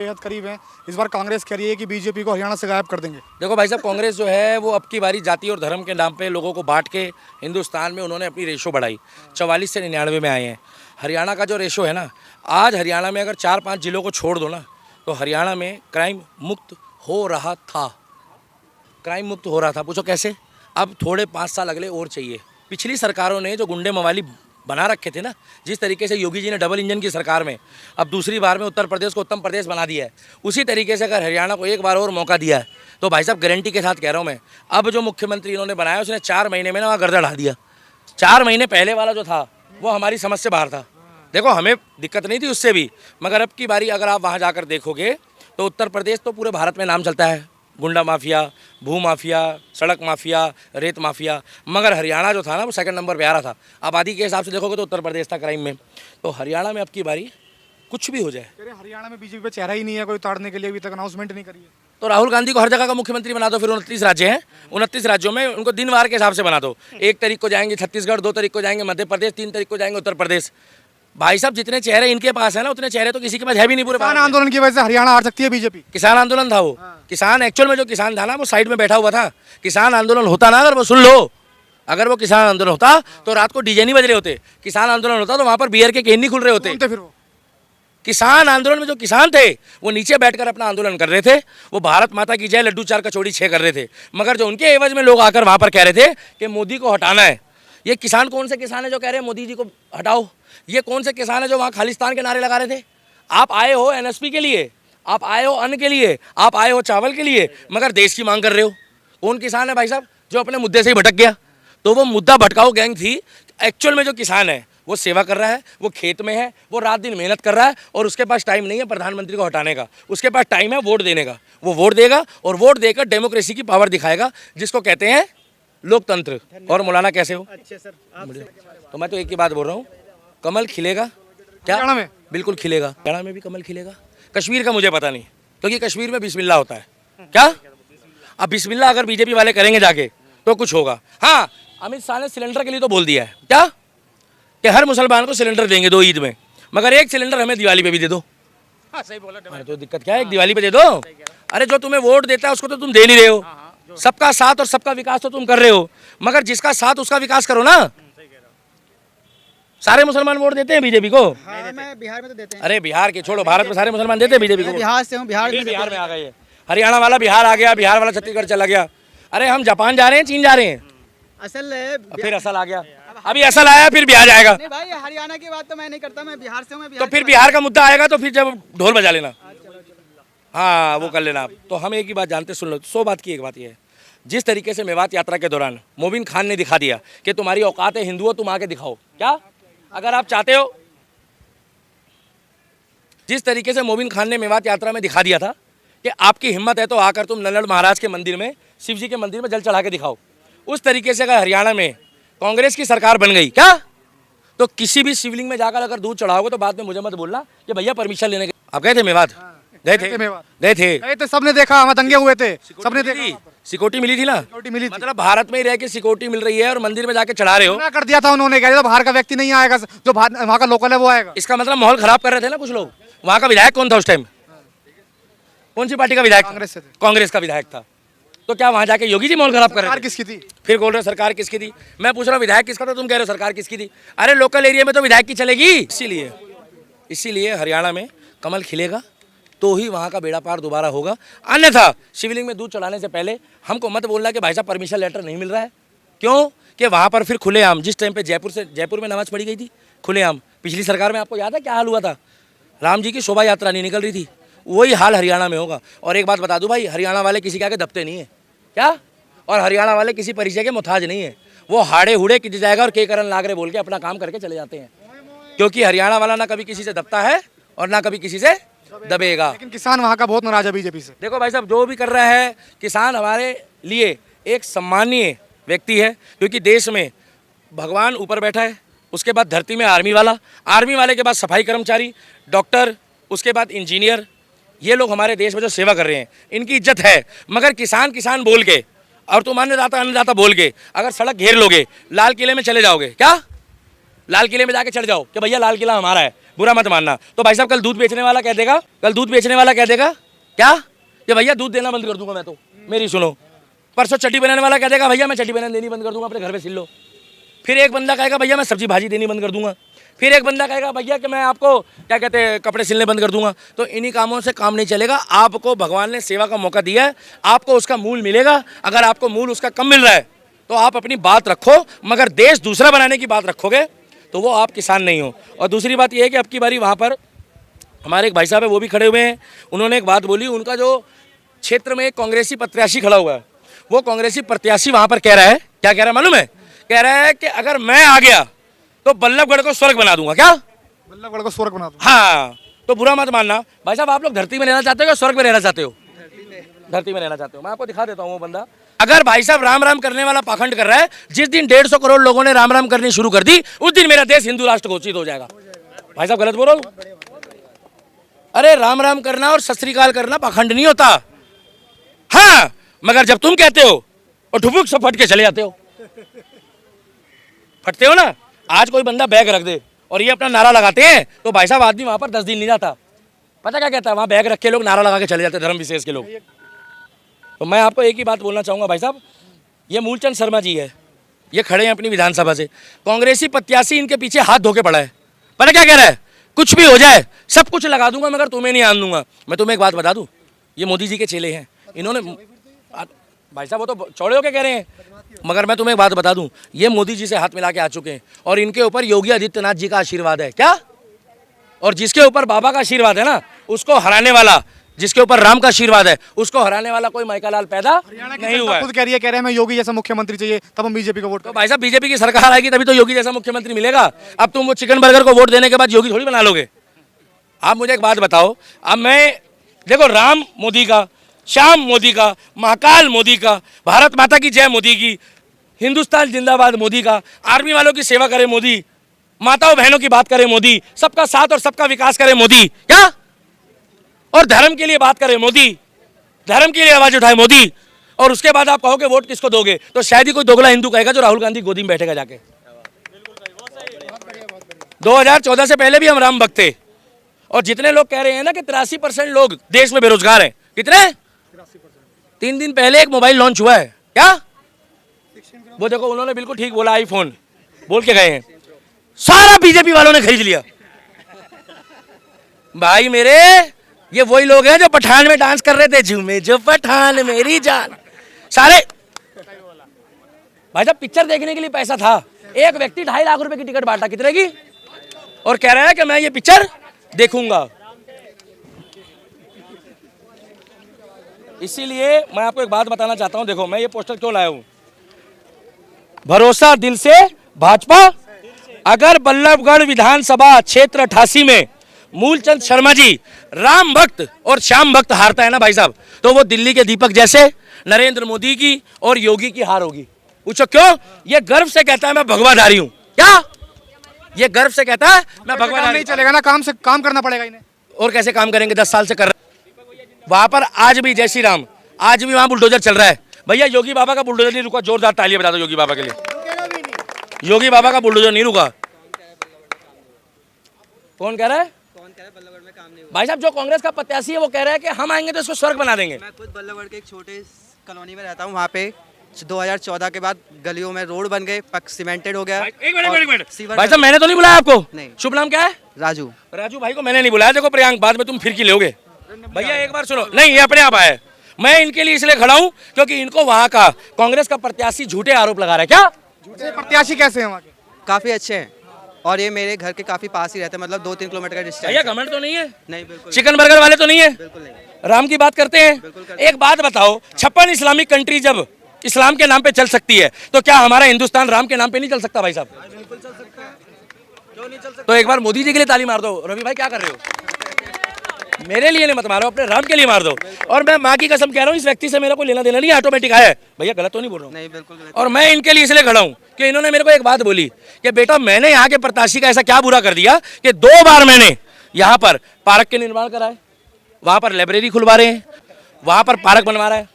बेहद करीब है। इस बार कांग्रेस कह रही है कि बीजेपी को हरियाणा से गायब कर देंगे। देखो भाई साहब, कांग्रेस जो है वो अब की बारी जाति और धर्म के नाम पे लोगों को बांट के हिंदुस्तान में उन्होंने अपनी रेशो बढ़ाई। 44 से 99 में आए हैं। हरियाणा का जो रेशो है ना, आज हरियाणा में अगर 4-5 जिलों को छोड़ दो ना, तो हरियाणा में क्राइम मुक्त हो रहा था। क्राइम मुक्त हो रहा था। पूछो कैसे? अब थोड़े 5 साल अगले और चाहिए। पिछली सरकारों ने जो गुंडे मवाली बना रखे थे ना, जिस तरीके से योगी जी ने डबल इंजन की सरकार में अब दूसरी बार में उत्तर प्रदेश को उत्तम प्रदेश बना दिया है, उसी तरीके से अगर हरियाणा को एक बार और मौका दिया है तो भाई साहब गारंटी के साथ कह रहा हूँ मैं, अब जो मुख्यमंत्री इन्होंने बनाया उसने 4 महीने में ना वहाँ गर्दा ढा दिया। 4 महीने पहले वाला जो था वो हमारी समझ से बाहर था। देखो हमें दिक्कत नहीं थी उससे भी, मगर अब की बारी अगर आप वहाँ जाकर देखोगे तो उत्तर प्रदेश तो पूरे भारत में नाम चलता है, गुंडा माफिया, भू माफिया, सड़क माफिया, रेत माफिया, मगर हरियाणा जो था ना वो सेकंड नंबर पे आ रहा था। आबादी के हिसाब से देखोगे तो उत्तर प्रदेश था क्राइम में। तो हरियाणा में अब की बारी कुछ भी हो जाए। हरियाणा में बीजेपी पे चेहरा ही नहीं है कोई ताड़ने के लिए, अभी तक अनाउंसमेंट नहीं करी है। तो राहुल गांधी को हर जगह का मुख्यमंत्री बना दो। फिर 29 राज्य हैं, 29 राज्यों में उनको दिन वार के हिसाब से बना दो। 1 तारीख को जाएंगे छत्तीसगढ़, 2 तारीख को जाएंगे मध्य प्रदेश, 3 तारीख को जाएंगे उत्तर प्रदेश। भाई साहब जितने चेहरे इनके पास है ना, उतने चेहरे तो किसी के पास है भी नहीं पूरे किसान आंदोलन की वजह से हरियाणा हार सकती है बीजेपी। किसान आंदोलन था वो। किसान एक्चुअल में जो किसान था ना वो साइड में बैठा हुआ था। किसान आंदोलन होता ना, अगर वो सुन लो, अगर वो किसान आंदोलन होता तो रात को डीजे नहीं बज रहे होते। किसान आंदोलन होता तो वहां पर बियर के केन नहीं खुल रहे होते। फिर वो किसान आंदोलन में जो किसान थे वो नीचे बैठकर अपना आंदोलन कर रहे थे। वो भारत माता की जय, लड्डू 4 कचौड़ी 6 कर रहे थे। मगर जो उनके एवज में लोग आकर वहां पर कह रहे थे कि मोदी को हटाना है, ये किसान कौन से किसान है जो कह रहे हैं मोदी जी को हटाओ? ये कौन से किसान है जो वहाँ खालिस्तान के नारे लगा रहे थे? आप आए हो एनएसपी के लिए, आप आए हो अन्न के लिए, आप आए हो चावल के लिए, मगर देश की मांग कर रहे हो। कौन किसान है भाई साहब जो अपने मुद्दे से ही भटक गया? तो वो मुद्दा भटकाओ गैंग थी। एक्चुअल में जो किसान है वो सेवा कर रहा है, वो खेत में है, वो रात दिन मेहनत कर रहा है और उसके पास टाइम नहीं है प्रधानमंत्री को हटाने का। उसके पास टाइम है वोट देने का। वो वोट देगा और वोट देकर डेमोक्रेसी की पावर दिखाएगा, जिसको कहते हैं लोकतंत्र। और मौलाना कैसे हो? अच्छे सर। तो मैं तो एक ही बात बोल रहा हूँ, कमल खिलेगा क्या? हरियाणा में बिल्कुल खिलेगा। हरियाणा में भी कमल खिलेगा। कश्मीर का मुझे पता नहीं, क्योंकि कश्मीर में बिस्मिल्लाह होता है। क्या? अब बिस्मिल्लाह अगर बीजेपी वाले करेंगे जाके तो कुछ होगा। हाँ, अमित शाह ने सिलेंडर के लिए तो बोल दिया है क्या कि हर मुसलमान को सिलेंडर देंगे 2 ईद में, मगर एक सिलेंडर हमें दिवाली पे भी दे दो। सही बोला। तो दिक्कत क्या है, एक दिवाली पे दे दो। अरे जो तुम्हें वोट देता है उसको तो तुम दे नहीं रहे हो। सबका साथ और सबका विकास तो तुम कर रहे हो, मगर जिसका साथ उसका विकास करो ना। सारे मुसलमान वोट देते हैं बीजेपी को? हाँ, मैं बिहार में तो देते हैं। अरे बिहार के छोड़ो, भारत में सारे मुसलमान देते हैं बीजेपी को। बिहार से हूँ, बिहार में आ गए। हरियाणा वाला बिहार आ गया, बिहार वाला छत्तीसगढ़ चला गया। अरे हम जापान जा रहे हैं, चीन जा रहे हैं। असल फिर असल आ गया, अभी असल आया, फिर बिहार जाएगा। नहीं भाई, हरियाणा की बात तो मैं नहीं करता, मैं बिहार से हूँ। तो फिर बिहार का मुद्दा आएगा तो फिर जब ढोल बजा लेना। हाँ वो कर लेना आप। तो हम एक ही बात जानते, सुन लो। 100 बात की एक बात यह है, जिस तरीके से मेवात यात्रा के दौरान मोबिन खान ने दिखा दिया कि तुम्हारी औकात है हिंदुओं, तुम आके दिखाओ। क्या अगर आप चाहते हो, जिस तरीके से मोबिन खान ने मेवात यात्रा में दिखा दिया था कि आपकी हिम्मत है तो आकर तुम नल्लड़ महाराज के मंदिर में, शिव जी के मंदिर में जल चढ़ा के दिखाओ। उस तरीके से अगर हरियाणा में कांग्रेस की सरकार बन गई क्या, तो किसी भी शिवलिंग में जाकर अगर दूध चढ़ाओगे तो बाद में मुझे मत बोलना कि भैया परमिशन लेने के। आप गए थे मेवात? गए थे। सबने देखा, वहाँ दंगे हुए थे, सबने देखा। सिक्योरिटी मिली थी ना? मिली थी। मतलब भारत में ही रह के सिक्योरिटी मिल रही है और मंदिर में जाके चढ़ा रहे हो। मना कर दिया था उन्होंने, कह दिया था बाहर का व्यक्ति नहीं आएगा, जो वहाँ का लोकल है वो आएगा। इसका मतलब माहौल खराब कर रहे थे ना कुछ लोग। वहाँ का विधायक कौन था उस टाइम? कौन सी पार्टी का विधायक? कांग्रेस से थे। कांग्रेस का विधायक था। तो क्या वहाँ जाके योगी जी माहौल खराब कर रहे थे? किसकी थी? फिर बोल रहे सरकार किसकी थी? मैं पूछ रहा हूँ विधायक किसका था, तुम कह रहे हो सरकार किसकी थी। अरे लोकल एरिया में तो विधायक की चलेगी। इसीलिए हरियाणा में कमल खिलेगा तो ही वहाँ का बेड़ा पार दोबारा होगा। अन्यथा शिवलिंग में दूध चढ़ाने से पहले हमको मत बोलना कि भाई साहब परमिशन लेटर नहीं मिल रहा है। क्यों कि वहाँ पर फिर खुलेआम, जिस टाइम पे जयपुर में नमाज पढ़ी गई थी खुलेआम, पिछली सरकार में आपको याद है क्या हाल हुआ था? राम जी की शोभा यात्रा नहीं निकल रही थी। वही हाल हरियाणा में होगा। और एक बात बता दूं भाई, हरियाणा वाले किसी के आगे दबते नहीं है। क्या? और हरियाणा वाले किसी परिचय के मुताज नहीं है। वो हाड़े हुड़े किसी जाएगा और के करन लागरे बोल के अपना काम करके चले जाते हैं, क्योंकि हरियाणा वाला ना कभी किसी से दबता है और ना कभी किसी से दबेगा। लेकिन किसान वहाँ का बहुत नाराज है बीजेपी से। देखो भाई साहब, जो भी कर रहा है किसान हमारे लिए एक सम्मानीय व्यक्ति है, क्योंकि देश में भगवान ऊपर बैठा है, उसके बाद धरती में आर्मी वाले के बाद सफाई कर्मचारी, डॉक्टर, उसके बाद इंजीनियर, ये लोग हमारे देश में जो सेवा कर रहे हैं इनकी इज्जत है। मगर किसान किसान बोल के और तुम अन्नदाता अन्नदाता बोल के अगर सड़क घेर लोगे, लाल किले में चले जाओगे, क्या लाल किले में जाके चढ़ जाओ कि भैया लाल किला हमारा है, बुरा मत मानना। तो भाई साहब कल दूध बेचने वाला कह देगा, कल दूध बेचने वाला कह देगा क्या कि भैया दूध देना बंद कर दूंगा मैं, तो मेरी सुनो। परसों चट्टी बनाने वाला कह देगा भैया मैं चट्टी बनाने देनी बंद कर दूंगा, अपने घर पे सिल लो। फिर एक बंदा कहेगा भैया मैं सब्जी भाजी देनी बंद कर दूंगा। फिर एक बंदा कहेगा भैया कि मैं आपको क्या कहते हैं कपड़े सिलने बंद कर दूंगा। तो इन्हीं कामों से काम नहीं चलेगा। आपको भगवान ने सेवा का मौका दिया है, आपको उसका मूल मिलेगा। अगर आपको मूल उसका कम मिल रहा है तो आप अपनी बात रखो, मगर देश दूसरा बनाने की बात रखोगे तो वो आप किसान नहीं हो। और दूसरी बात ये है कि अब की बारी वहाँ पर हमारे एक भाई साहब है वो भी खड़े हुए हैं, उन्होंने एक बात बोली। उनका जो क्षेत्र में एक कांग्रेसी प्रत्याशी खड़ा हुआ है, वो कांग्रेसी प्रत्याशी वहाँ पर कह रहा है, क्या कह रहा है मालूम है? कह रहा है कि अगर मैं आ गया तो बल्लभगढ़ को स्वर्ग बना दूंगा। क्या बल्लभगढ़ को स्वर्ग बना दो? हाँ, तो बुरा मत मानना भाई साहब। आप लोग धरती में रहना चाहते हो या स्वर्ग में रहना चाहते हो? धरती में रहना चाहते हो। मैं आपको दिखा देता हूँ वो बंदा। अगर भाई साहब राम राम करने वाला पाखंड कर रहा है, जिस दिन 150 करोड़ लोगों ने राम राम करनी शुरू कर दी उस दिन मेरा देश हिंदू राष्ट्र घोषित हो जाएगा। भाई साहब गलत बोल रहा हूं? अरे राम राम करना और सत श्री अकाल करना पाखंड नहीं होता। हाँ, मगर जब तुम कहते हो और ठुपुक से फट के चले जाते हो, फटते हो ना। आज कोई बंदा बैग रख दे और ये अपना नारा लगाते हैं तो भाई साहब आदमी वहां पर 10 दिन नहीं जाता। पता क्या कहता है? वहां बैग रख के लोग नारा लगा के चले जाते हैं, धर्म विशेष के लोग। तो मैं आपको एक ही बात बोलना चाहूंगा भाई साहब, ये मूलचंद शर्मा जी है, ये खड़े हैं अपनी विधानसभा से, कांग्रेसी प्रत्याशी इनके पीछे हाथ धो के पड़ा है। पता क्या कह रहा है? कुछ भी हो जाए सब कुछ लगा दूंगा मगर तुम्हें नहीं आन दूंगा। मैं तुम्हें एक बात बता दूं, ये मोदी जी के चेले हैं। इन्होंने भाई साहब वो तो चौड़े होके कह रहे हैं, मगर मैं तुम्हें एक बात बता दूं, ये मोदी जी से हाथ मिला के आ चुके हैं और इनके ऊपर योगी आदित्यनाथ जी का आशीर्वाद है। क्या? और जिसके ऊपर बाबा का आशीर्वाद है ना, उसको हराने वाला, जिसके ऊपर राम का आशीर्वाद है, उसको हराने वाला कोई माइकालाल पैदा नहीं हुआ है। खुद कह रही है मैं योगी जैसा मुख्यमंत्री चाहिए, तब हम बीजेपी को वोट। तो भाई साहब बीजेपी की सरकार आएगी तभी तो योगी जैसा मुख्यमंत्री मिलेगा। अब तुम वो चिकन बर्गर को वोट देने के बाद योगी थोड़ी बना लोगे। आप मुझे एक बात बताओ, अब मैं देखो राम मोदी का, श्याम मोदी का, महाकाल मोदी का, भारत माता की जय मोदी की, हिंदुस्तान जिंदाबाद मोदी का, आर्मी वालों की सेवा करे मोदी, माताओं बहनों की बात करे मोदी, सबका साथ और सबका विकास करे मोदी, क्या? और धर्म के लिए बात करे मोदी, धर्म के लिए आवाज उठाए मोदी, और उसके बाद आप कहोगे वोट किसको दोगे? तो शायद ही कोई दोगला हिंदू कहेगा जो राहुल गांधी गोदी में बैठेगा जाके। 2014 से पहले भी हम राम भक्त थे। और जितने लोग कह रहे हैं ना कि 83% लोग देश में बेरोजगार हैं, कितने? 3 दिन पहले एक मोबाइल लॉन्च हुआ है, क्या? वो देखो उन्होंने बिल्कुल ठीक बोला, आईफोन बोल के गए हैं, सारा बीजेपी वालों ने खरीद लिया। भाई मेरे, ये वही लोग हैं जो पठान में डांस कर रहे थे, झूमे जो पठान मेरी जान, सारे। भाई साहब पिक्चर देखने के लिए पैसा था, एक व्यक्ति 2.5 लाख रुपए की टिकट बांटा, कितने की? और कह रहा है कि मैं ये पिक्चर देखूंगा। इसीलिए मैं आपको एक बात बताना चाहता हूं, देखो मैं ये पोस्टर क्यों लाया हूं, भरोसा दिल से भाजपा। अगर बल्लभगढ़ विधानसभा क्षेत्र 88 में मूलचंद शर्मा जी राम भक्त और श्याम भक्त हारता है ना भाई साहब, तो वो दिल्ली के दीपक जैसे नरेंद्र मोदी की और योगी की हार होगी। पूछो क्यों? ये गर्व से कहता है मैं भगवाधारी हूं। क्या? ये गर्व से कहता है मैं भगवाधारी। नहीं चलेगा ना, काम से काम करना पड़ेगा इन्हें। और कैसे काम करेंगे? 10 साल से कर रहे। वहां पर आज भी जय श्री राम, आज भी वहां बुलडोजर चल रहा है। भैया योगी बाबा का बुलडोजर नहीं रुका, जोरदार तालियां बजा दो योगी बाबा के लिए। योगी बाबा का बुलडोजर नहीं रुका। कौन कह रहा है? बल्लभगढ़ में काम नहीं हुआ। भाई साहब जो कांग्रेस का प्रत्याशी है वो कह रहा है कि हम आएंगे तो इसको स्वर्ग बना देंगे। मैं खुद बल्लभगढ़ के एक छोटे कॉलोनी में रहता हूँ, वहाँ पे 2014 के बाद गलियों में रोड बन गए, पक्का सीमेंटेड हो गया। एक मिनट भाई साहब, मैंने तो नहीं बुलाया आपको। नहीं। शुभ नाम क्या है? राजू। राजू भाई को मैंने नहीं बुलाया। देखो प्रियांक, बाद में तुम फिर की लोगे। भैया एक बार सुनो, नहीं ये अपने आप आए। मैं इनके लिए इसलिए खड़ा हूँ क्योंकि इनको वहाँ का कांग्रेस का प्रत्याशी झूठे आरोप लगा रहा है। क्या झूठे प्रत्याशी कैसे हैं वहाँ के? काफी अच्छे हैं और ये मेरे घर के काफी पास ही रहते हैं, मतलब 2-3 किलोमीटर का डिस्टेंस। भैया कमेंट तो नहीं है? नहीं, बिल्कुल चिकन बर्गर वाले तो नहीं है? बिल्कुल नहीं। राम की बात करते हैं। एक बात बताओ, 56 इस्लामिक कंट्री जब इस्लाम के नाम पे चल सकती है तो क्या हमारा हिंदुस्तान राम के नाम पे नहीं चल सकता भाई साहब? बिल्कुल चल सकता है, क्यों नहीं चल सकता? तो एक बार मोदी जी के लिए ताली मार दो। रवि भाई क्या कर रहे हो? मेरे लिए नहीं मत मारो, अपने राम के लिए मार दो। और मैं माँ की कसम कह रहा हूँ, इस व्यक्ति से मेरा कोई लेना देना नहीं, ऑटोमेटिक आया है। भैया गलत तो नहीं बोल रहा हूँ? नहीं, बिल्कुल गलत। और मैं इनके लिए इसलिए खड़ा हूँ कि इन्होंने मेरे को एक बात बोली कि बेटा मैंने यहाँ के प्रत्याशी का ऐसा क्या बुरा कर दिया कि 2 बार मैंने यहाँ पर पार्क के निर्माण कराए, वहाँ पर लाइब्रेरी खुलवा रहे हैं, वहाँ पर पार्क बनवा रहा है।